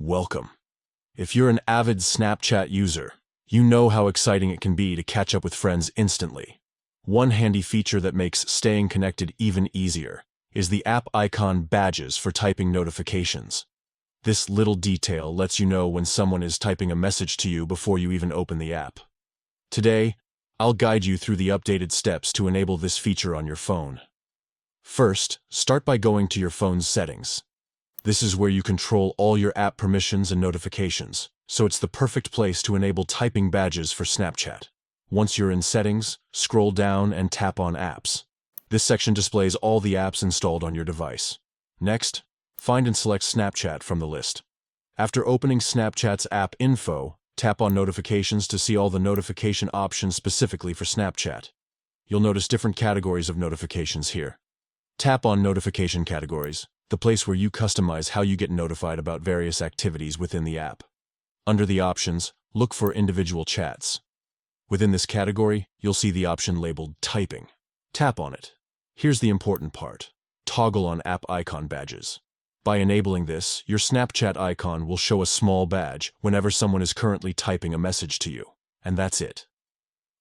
Welcome. If you're an avid Snapchat user, you know how exciting it can be to catch up with friends instantly. One handy feature that makes staying connected even easier is the app icon badges for typing notifications. This little detail lets you know when someone is typing a message to you before you even open the app. Today, I'll guide you through the updated steps to enable this feature on your phone. First, start by going to your phone's settings. This is where you control all your app permissions and notifications, so it's the perfect place to enable typing badges for Snapchat. Once you're in Settings, scroll down and tap on Apps. This section displays all the apps installed on your device. Next, find and select Snapchat from the list. After opening Snapchat's app info, tap on Notifications to see all the notification options specifically for Snapchat. You'll notice different categories of notifications here. Tap on Notification Categories, the place where you customize how you get notified about various activities within the app. Under the options, look for individual chats. Within this category, you'll see the option labeled Typing. Tap on it. Here's the important part. Toggle on app icon badges. By enabling this, your Snapchat icon will show a small badge whenever someone is currently typing a message to you. And that's it.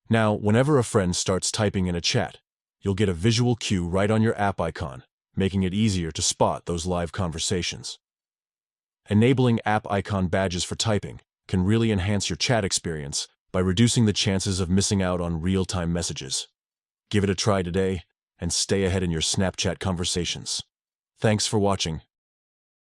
Now, whenever a friend starts typing in a chat, you'll get a visual cue right on your app icon, making it easier to spot those live conversations. Enabling app icon badges for typing can really enhance your chat experience by reducing the chances of missing out on real-time messages. Give it a try today and stay ahead in your Snapchat conversations. Thanks for watching.